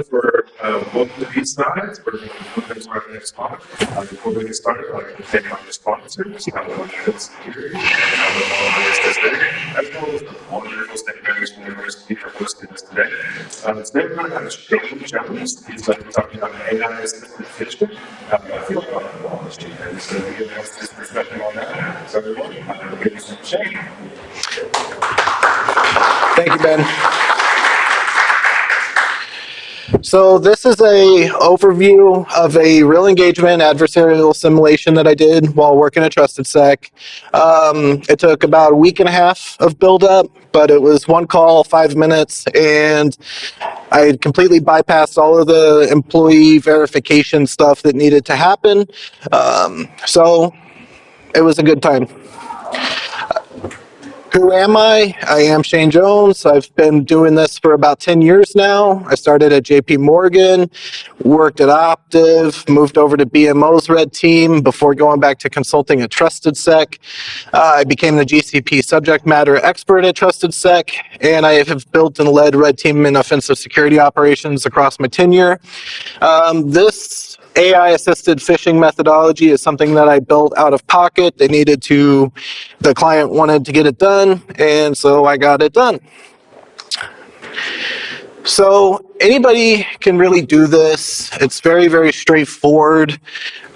For both of these slides, we're going to move into our next talk. Before we get started, I'd like to thank our sponsors, Adversary, Security, and LLM-assisted, as well as the wonderful St. Mary's University for hosting us today. Today we're going to have a strange challenge. He's going to be talking about AI-assisted phishing. I feel like I'm on Wall Street, and so we're giving us his perspective on that. So everyone, ladies and gentlemen. Thank you, Ben. So this is a overview of a real engagement adversarial simulation that I did while working at TrustedSec. It took about a week and a half of build up, but it was one call, 5 minutes, and I completely bypassed all of the employee verification stuff that needed to happen. So it was a good time. Who am I? I am Shane Jones. I've been doing this for about 10 years now. I started at JP Morgan, worked at Optiv, moved over to BMO's red team before going back to consulting at TrustedSec. I became the GCP subject matter expert at TrustedSec, and I have built and led red team and offensive security operations across my tenure. This AI-assisted phishing methodology is something that I built out of pocket. The client wanted to get it done, and so I got it done. So anybody can really do this. It's very, very straightforward.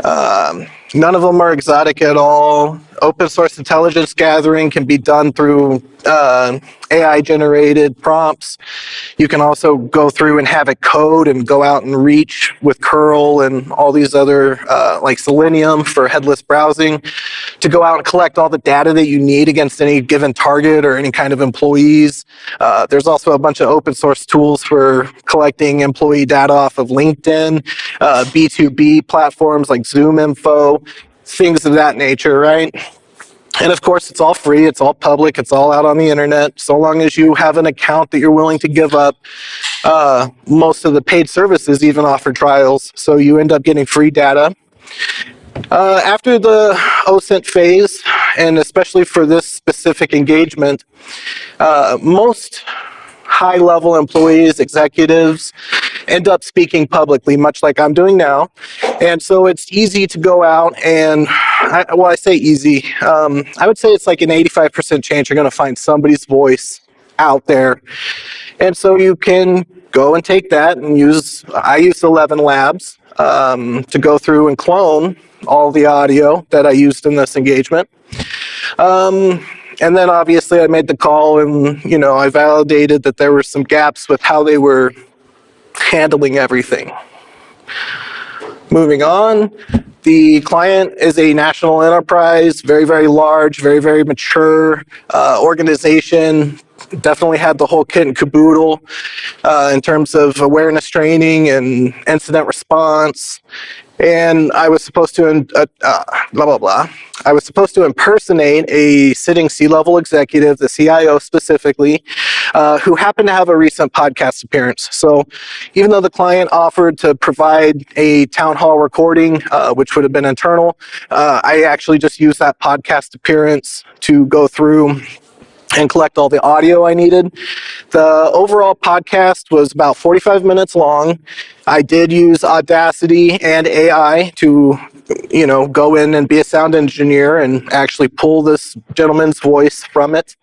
None of them are exotic at all. Open source intelligence gathering can be done through AI-generated prompts. You can also go through and have it code and go out and reach with curl and all these other, like Selenium for headless browsing, to go out and collect all the data that you need against any given target or any kind of employees. There's also a bunch of open source tools for collecting employee data off of LinkedIn, B2B platforms like Zoom Info, things of that nature, right? And of course, it's all free, it's all public, it's all out on the internet, so long as you have an account that you're willing to give up. Most of the paid services even offer trials, so you end up getting free data. After the OSINT phase, and especially for this specific engagement, most high-level employees, executives, end up speaking publicly, much like I'm doing now. And so it's easy to go out and, I say easy, I would say it's like an 85% chance you're going to find somebody's voice out there. And so you can go and take that and I use 11 Labs to go through and clone all the audio that I used in this engagement. And then obviously I made the call and, I validated that there were some gaps with how they were handling everything. Moving on, the client is a national enterprise, very, very large, very, very mature organization. Definitely had the whole kit and caboodle in terms of awareness training and incident response. And I was supposed to, I was supposed to impersonate a sitting C-level executive, the CIO specifically, who happened to have a recent podcast appearance. So even though the client offered to provide a town hall recording, which would have been internal, I actually just used that podcast appearance to go through and collect all the audio I needed. The overall podcast was about 45 minutes long. I did use Audacity and AI to, go in and be a sound engineer and actually pull this gentleman's voice from it.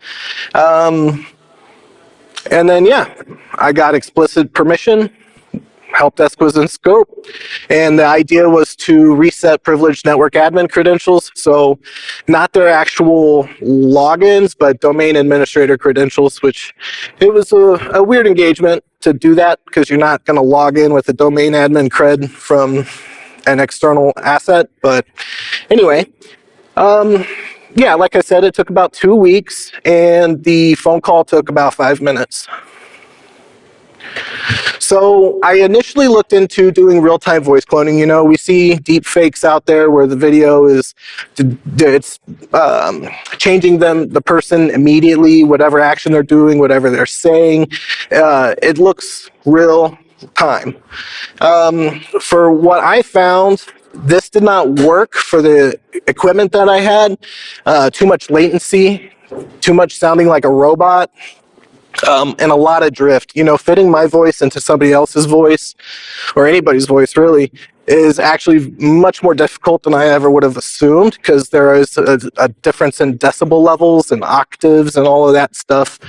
And then, I got explicit permission. Help desk was in scope, and the idea was to reset privileged network admin credentials, so not their actual logins, but domain administrator credentials, which it was a weird engagement to do that because you're not going to log in with a domain admin cred from an external asset. But anyway, like I said, it took about 2 weeks, and the phone call took about 5 minutes. So I initially looked into doing real-time voice cloning. We see deep fakes out there where the video is changing the person immediately, whatever action they're doing, whatever they're saying. It looks real time. For what I found, this did not work for the equipment that I had. Too much latency, too much sounding like a robot. and a lot of drift. Fitting my voice into somebody else's voice, or anybody's voice really, is actually much more difficult than I ever would have assumed, because there is a difference in decibel levels and octaves and all of that stuff.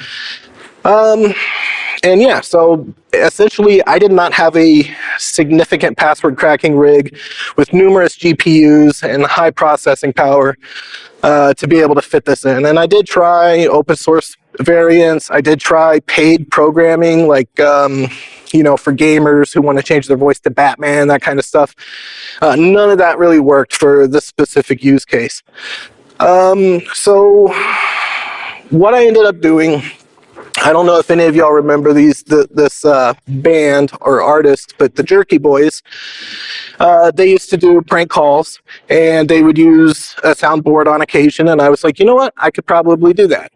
And yeah, so essentially I did not have a significant password cracking rig with numerous GPUs and high processing power to be able to fit this in. And I did try open source variants. I did try paid programming, like, for gamers who want to change their voice to Batman, that kind of stuff. None of that really worked for this specific use case. So what I ended up doing, I don't know if any of y'all remember this band or artist, but the Jerky Boys, they used to do prank calls, and they would use a soundboard on occasion, and I was like, you know what, I could probably do that.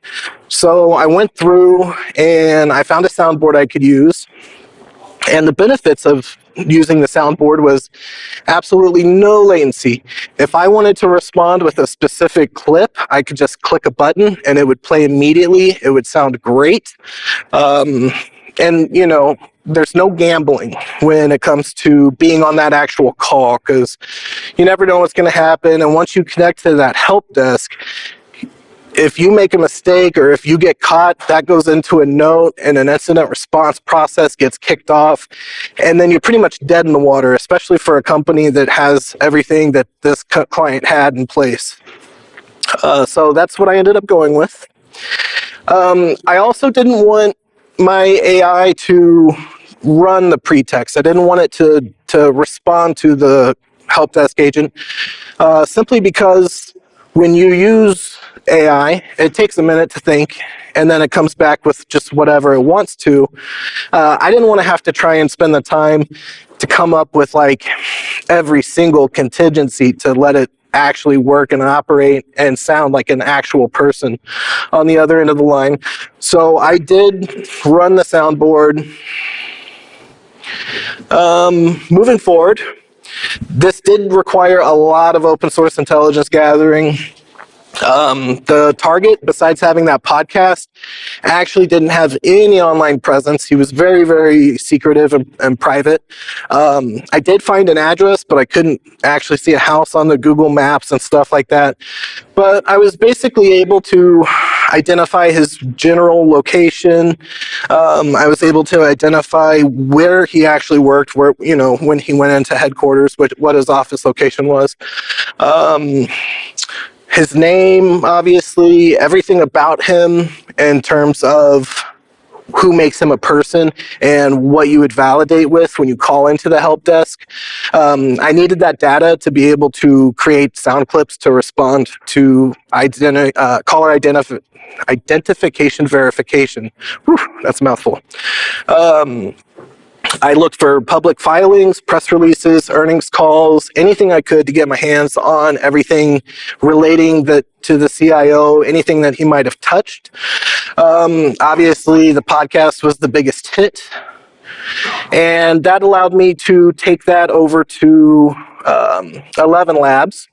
So I went through and I found a soundboard I could use, and the benefits of using the soundboard was absolutely no latency. If I wanted to respond with a specific clip, I could just click a button and it would play immediately. It would sound great. And, there's no gambling when it comes to being on that actual call, because you never know what's going to happen. And once you connect to that help desk, if you make a mistake or if you get caught, that goes into a note and an incident response process gets kicked off. And then you're pretty much dead in the water, especially for a company that has everything that this client had in place. So that's what I ended up going with. I also didn't want my AI to run the pretext. I didn't want it to respond to the help desk agent, simply because when you use AI, it takes a minute to think, and then it comes back with just whatever it wants to. I didn't want to have to try and spend the time to come up with like every single contingency to let it actually work and operate and sound like an actual person on the other end of the line. So I did run the soundboard. Moving forward, this did require a lot of open source intelligence gathering. The target, besides having that podcast, actually didn't have any online presence. He was very, very secretive and private. I did find an address, but I couldn't actually see a house on the Google Maps and stuff like that. But I was basically able to identify his general location. I was able to identify where he actually worked, where, when he went into headquarters, what his office location was. His name, obviously, everything about him in terms of who makes him a person and what you would validate with when you call into the help desk. I needed that data to be able to create sound clips to respond to caller identification verification. Whew, that's a mouthful. I looked for public filings, press releases, earnings calls, anything I could to get my hands on everything relating to the CIO, anything that he might have touched. Obviously, the podcast was the biggest hit, and that allowed me to take that over to 11 Labs,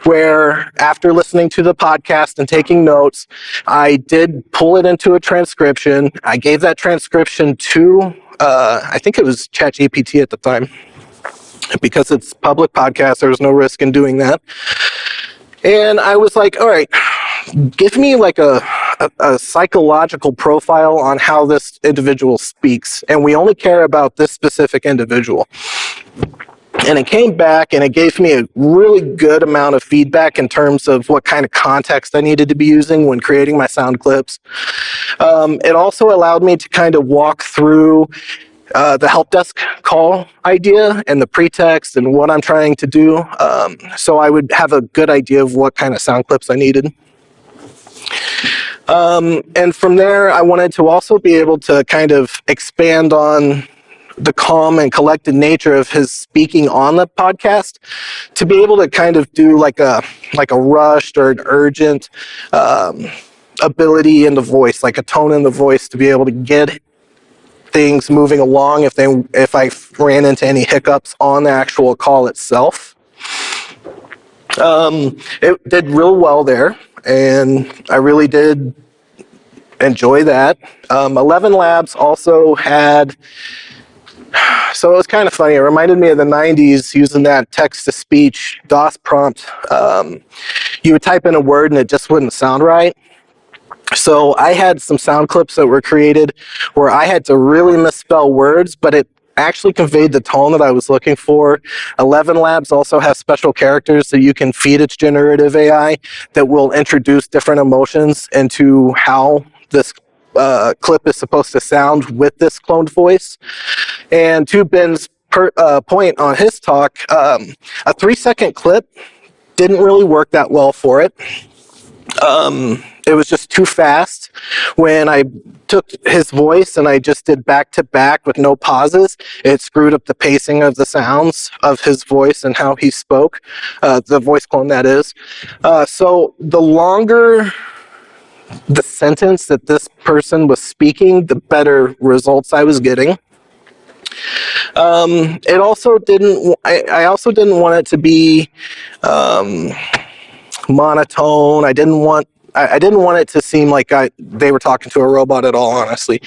where after listening to the podcast and taking notes, I did pull it into a transcription. I gave that transcription to, I think it was ChatGPT at the time. Because it's public podcast, there was no risk in doing that. And I was like, all right, give me like a psychological profile on how this individual speaks. And we only care about this specific individual. And it came back and it gave me a really good amount of feedback in terms of what kind of context I needed to be using when creating my sound clips. It also allowed me to kind of walk through the help desk call idea and the pretext and what I'm trying to do. So I would have a good idea of what kind of sound clips I needed. And from there, I wanted to also be able to kind of expand on the calm and collected nature of his speaking on the podcast, to be able to kind of do like a rushed or an urgent ability in the voice, like a tone in the voice, to be able to get things moving along if I ran into any hiccups on the actual call itself. It did real well there, and I really did enjoy that. 11 Labs also had, so it was kind of funny. It reminded me of the 90s using that text-to-speech DOS prompt. You would type in a word and it just wouldn't sound right. So I had some sound clips that were created where I had to really misspell words, but it actually conveyed the tone that I was looking for. 11 Labs also has special characters that you can feed its generative AI that will introduce different emotions into how this clip is supposed to sound with this cloned voice. And to Ben's point on his talk, a 3-second clip didn't really work that well for it. It was just too fast. When I took his voice and I just did back to back with no pauses, it screwed up the pacing of the sounds of his voice and how he spoke, the voice clone that is. So the longer the sentence that this person was speaking, the better results I was getting. It also didn't, I also didn't want it to be monotone. I didn't want it to seem like they were talking to a robot at all, honestly.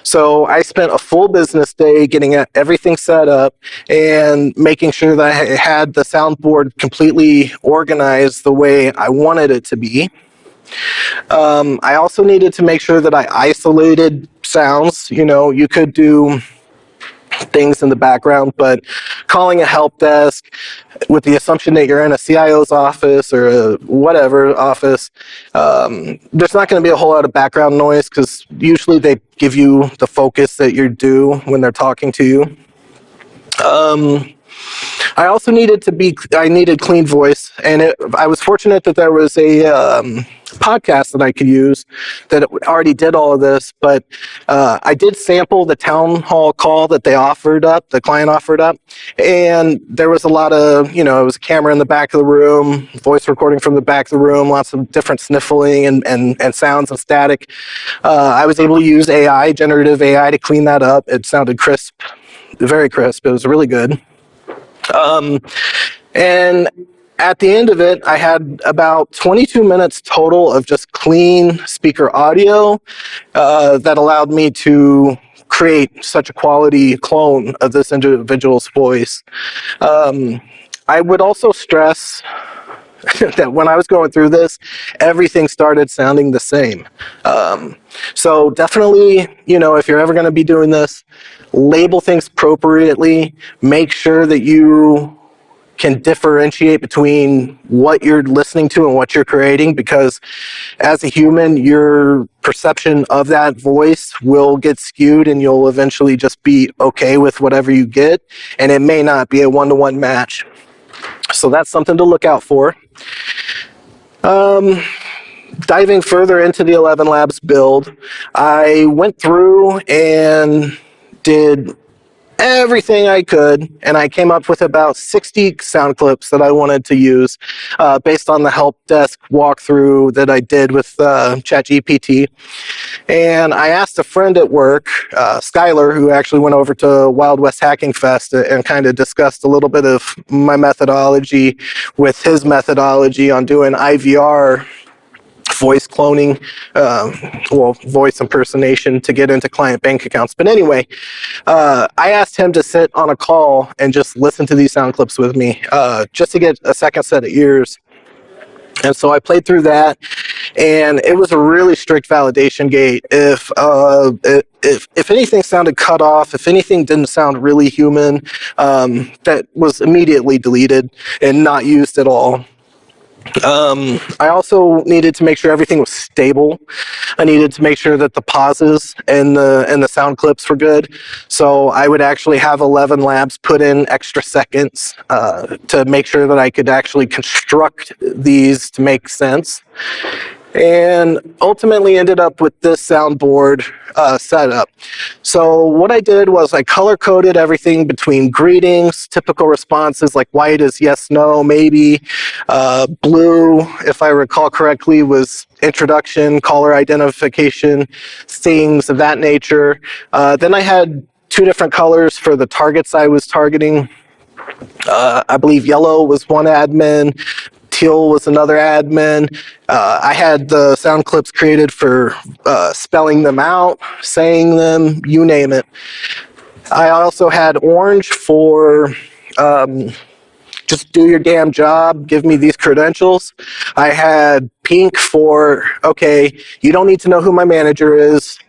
So I spent a full business day getting everything set up and making sure that I had the soundboard completely organized the way I wanted it to be. I also needed to make sure that I isolated sounds. You know, you could do things in the background, but calling a help desk with the assumption that you're in a CIO's office or a whatever office, there's not going to be a whole lot of background noise because usually they give you the focus that you're due when they're talking to you. I also needed clean voice, and I was fortunate that there was a podcast that I could use that already did all of this, but I did sample the town hall call that they offered up, the client offered up, and there was a lot of, it was a camera in the back of the room, voice recording from the back of the room, lots of different sniffling and sounds and static. I was able to use AI, generative AI, to clean that up. It sounded crisp, very crisp. It was really good. And at the end of it, I had about 22 minutes total of just clean speaker audio that allowed me to create such a quality clone of this individual's voice. I would also stress that when I was going through this, everything started sounding the same. So definitely, if you're ever going to be doing this, label things appropriately. Make sure that you can differentiate between what you're listening to and what you're creating, because as a human, your perception of that voice will get skewed and you'll eventually just be okay with whatever you get, and it may not be a one-to-one match. So that's something to look out for. Diving further into the 11 Labs build, I went through and did everything I could, and I came up with about 60 sound clips that I wanted to use based on the help desk walkthrough that I did with ChatGPT. And I asked a friend at work, Skylar, who actually went over to Wild West Hacking Fest and kind of discussed a little bit of my methodology with his methodology on doing IVR voice cloning, voice impersonation to get into client bank accounts. But anyway, I asked him to sit on a call and just listen to these sound clips with me, just to get a second set of ears. And so I played through that, and it was a really strict validation gate. If anything sounded cut off, if anything didn't sound really human, that was immediately deleted and not used at all. I also needed to make sure everything was stable. I needed to make sure that the pauses and the sound clips were good. So I would actually have 11 Labs put in extra seconds to make sure that I could actually construct these to make sense. And ultimately ended up with this soundboard setup. So what I did was I color-coded everything between greetings, typical responses like white is yes, no, maybe. Blue, if I recall correctly, was introduction, caller identification, things of that nature. Then I had 2 different colors for the targets I was targeting. I believe yellow was one admin, Teal was another admin. I had the sound clips created for spelling them out, saying them, you name it. I also had Orange for just do your damn job, give me these credentials. I had Pink for, okay, you don't need to know who my manager is.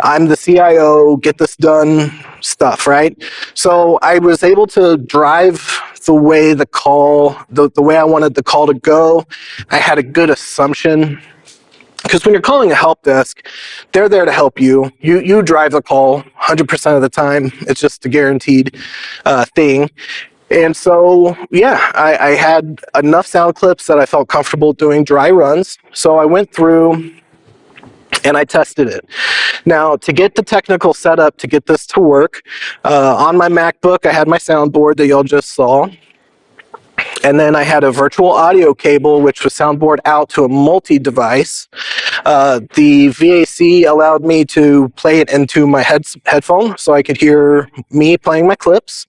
I'm the CIO, get this done stuff, right? So I was able to drive the way the call, the way I wanted the call to go. I had a good assumption. Because when you're calling a help desk, they're there to help you. You drive the call 100% of the time. It's just a guaranteed thing. And so, yeah, I had enough sound clips that I felt comfortable doing dry runs. So I went through and I tested it. Now, to get the technical setup to get this to work, on my MacBook, I had my soundboard that y'all just saw. And then I had a virtual audio cable, which was soundboard out to a multi-device. The VAC allowed me to play it into my headphone so I could hear me playing my clips.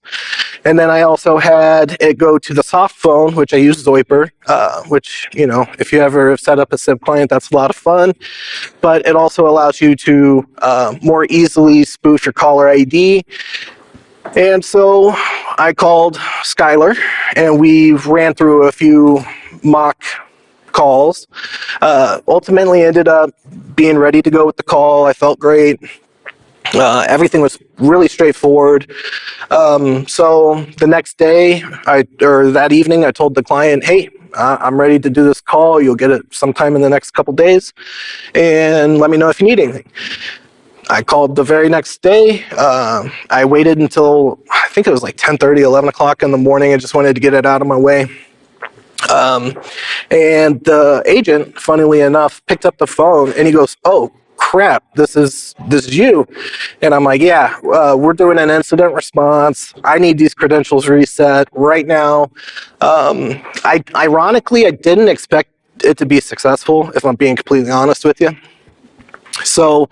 And then I also had it go to the soft phone, which I use Zoiper, which, you know, if you ever set up a SIP client, that's a lot of fun. But it also allows you to more easily spoof your caller ID. And so I called Skylar, and we ran through a few mock calls. Ultimately ended up being ready to go with the call. I felt great. Everything was really straightforward. So the next day, or that evening, I told the client, hey, I'm ready to do this call. You'll get it sometime in the next couple days, and let me know if you need anything. I called the very next day. I waited until, I think it was like 10:30, 11 o'clock in the morning. I just wanted to get it out of my way. And the agent, funnily enough, picked up the phone and he goes, oh, crap, this is you. And I'm like, yeah, we're doing an incident response. I need these credentials reset right now. Ironically, I didn't expect it to be successful, if I'm being completely honest with you. So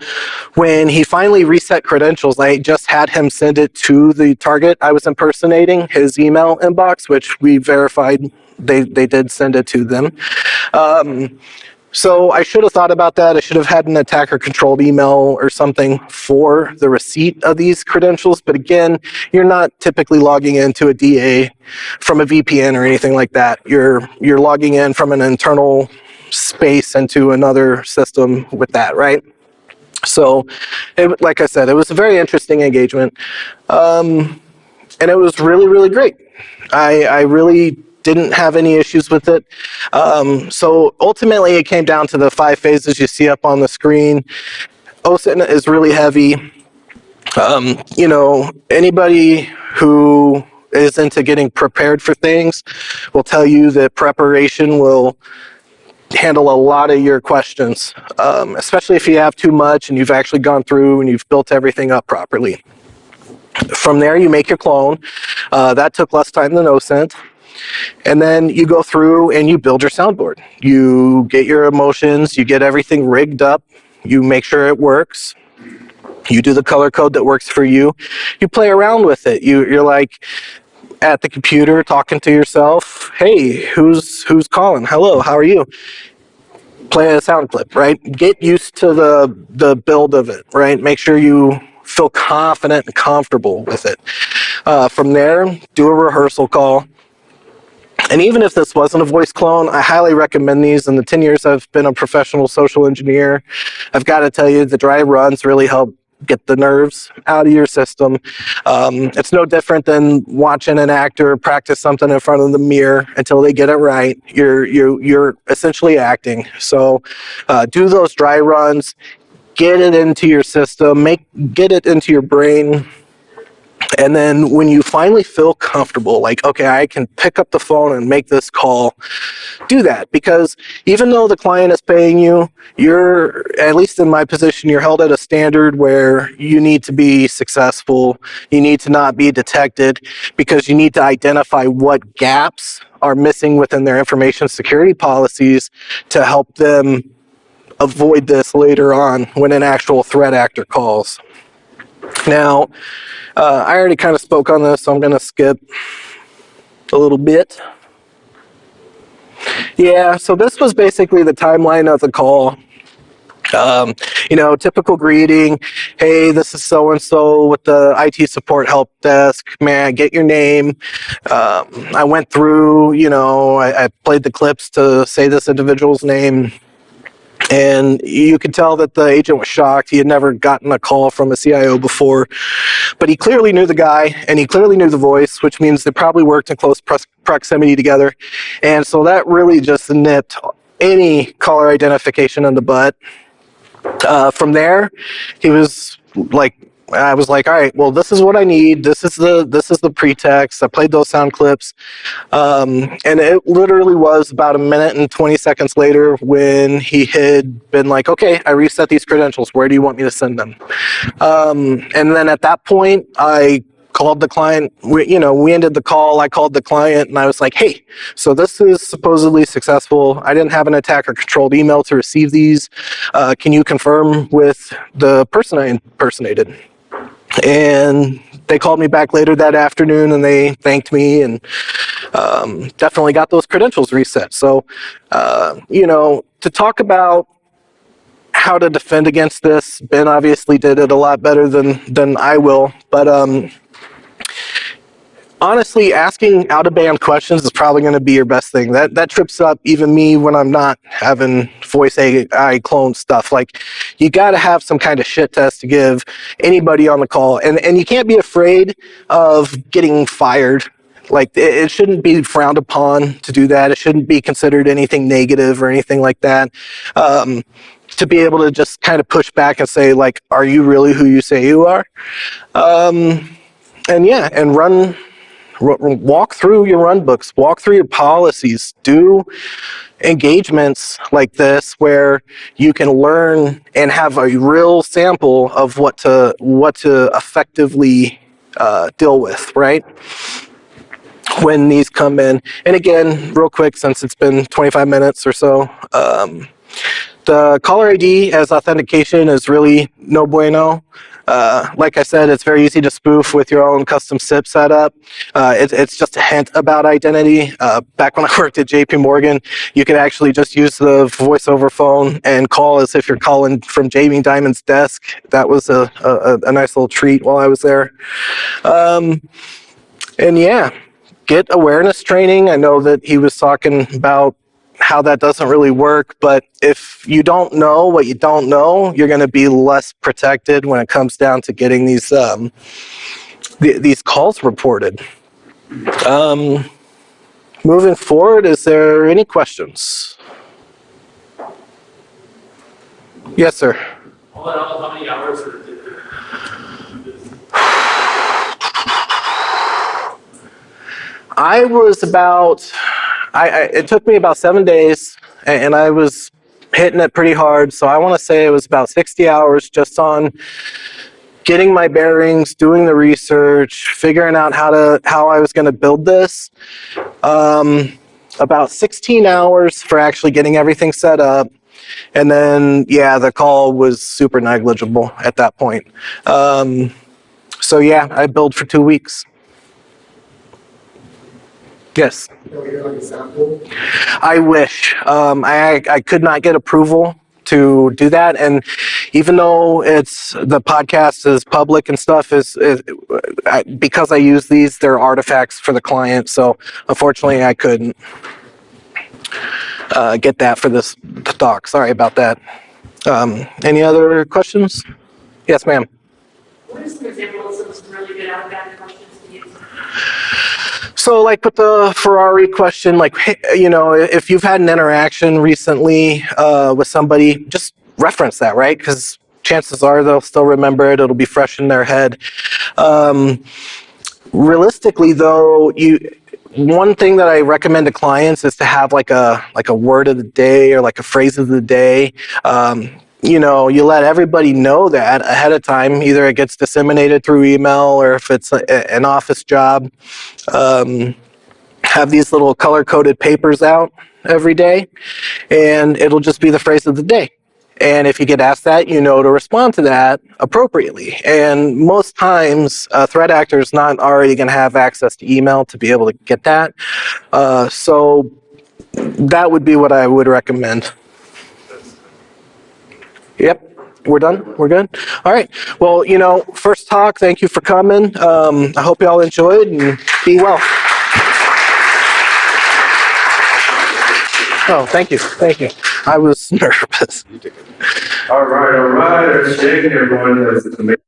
when he finally reset credentials, I just had him send it to the target I was impersonating, his email inbox, which we verified they did send it to them. So I should have thought about that. I should have had an attacker controlled email or something for the receipt of these credentials. But again, you're not typically logging into a DA from a VPN or anything like that. You're logging in from an internal space into another system with that, right? So, like I said, it was a very interesting engagement, and it was really, really great. I really didn't have any issues with it. So ultimately, it came down to the 5 phases you see up on the screen. OSINT is really heavy. You know, anybody who is into getting prepared for things will tell you that preparation will handle a lot of your questions, especially if you have too much and you've actually gone through and you've built everything up properly. From there, you make your clone. That took less time than OSINT. And then you go through and you build your soundboard. You get your emotions, you get everything rigged up, you make sure it works. You do the color code that works for you. You play around with it. You're like at the computer talking to yourself. Hey, who's calling? Hello, how are you? Play a sound clip, right? Get used to the build of it, right? Make sure you feel confident and comfortable with it. From there, do a rehearsal call. And even if this wasn't a voice clone, I highly recommend these. In the 10 years I've been a professional social engineer, I've got to tell you, the dry runs really help get the nerves out of your system. It's no different than watching an actor practice something in front of the mirror until they get it right. You're essentially acting. So do those dry runs, get it into your system, get it into your brain. And then when you finally feel comfortable, like, okay, I can pick up the phone and make this call, do that. Because even though the client is paying you, you're, at least in my position, you're held at a standard where you need to be successful. You need to not be detected, because you need to identify what gaps are missing within their information security policies to help them avoid this later on when an actual threat actor calls. Now, I already kind of spoke on this, so I'm going to skip a little bit. Yeah, so this was basically the timeline of the call. Typical greeting. Hey, this is so-and-so with the IT support help desk. May I get your name? I went through, I played the clips to say this individual's name. And you could tell that the agent was shocked. He had never gotten a call from a CIO before, but he clearly knew the guy and he clearly knew the voice, which means they probably worked in close proximity together. And so that really just nipped any caller identification in the butt. From there, he was like, I was like, all right, well, this is what I need. This is the pretext. I played those sound clips. And it literally was about a minute and 20 seconds later when he had been like, okay, I reset these credentials. Where do you want me to send them? And then at that point, I called the client. We ended the call. I called the client and I was like, hey, so this is supposedly successful. I didn't have an attacker controlled email to receive these. Can you confirm with the person I impersonated? And they called me back later that afternoon and they thanked me and definitely got those credentials reset. So, to talk about how to defend against this, Ben obviously did it a lot better than I will. But honestly, asking out-of-band questions is probably going to be your best thing. That trips up even me when I'm not having voice AI clone stuff. Like, you got to have some kind of shit test to give anybody on the call, and you can't be afraid of getting fired. Like, it shouldn't be frowned upon to do that. It shouldn't be considered anything negative or anything like that. To be able to just kind of push back and say, like, are you really who you say you are? And walk through your run books, walk through your policies, do engagements like this where you can learn and have a real sample of what to effectively deal with, right? When these come in. And again, real quick, since it's been 25 minutes or so, the caller ID as authentication is really no bueno. Like I said, it's very easy to spoof with your own custom SIP setup. It's just a hint about identity. Back when I worked at JP Morgan, you could actually just use the voice over phone and call as if you're calling from Jamie Dimon's desk. That was a nice little treat while I was there. And yeah, get awareness training. I know that he was talking about how that doesn't really work, but if you don't know what you don't know, you're going to be less protected when it comes down to getting these calls reported. Moving forward, is there any questions? Yes, sir. All in all, how many hours did it? I was about, it took me about 7 days, and I was hitting it pretty hard. So I want to say it was about 60 hours just on getting my bearings, doing the research, figuring out how I was going to build this. About 16 hours for actually getting everything set up. And then, yeah, the call was super negligible at that point. So yeah, I built for 2 weeks. Yes. I wish. I could not get approval to do that, and even though the podcast is public and stuff, because I use these, they're artifacts for the client. So unfortunately, I couldn't get that for this talk. Sorry about that. Any other questions? Yes, ma'am. What are some examples of some really good out-of-band questions to use? So like with the Ferrari question, like, if you've had an interaction recently with somebody, just reference that, right? Because chances are they'll still remember it. It'll be fresh in their head. Realistically, though, one thing that I recommend to clients is to have like a word of the day or like a phrase of the day. You let everybody know that ahead of time. Either it gets disseminated through email, or if it's an office job, have these little color-coded papers out every day, and it'll just be the phrase of the day. And if you get asked that, you know to respond to that appropriately. And most times, a threat actor is not already going to have access to email to be able to get that. So That would be what I would recommend. Yep. We're done? We're good? All right. Well, first talk, thank you for coming. I hope you all enjoyed and be well. Oh, thank you. Thank you. I was nervous. All right. That's Jake, everyone. That's amazing.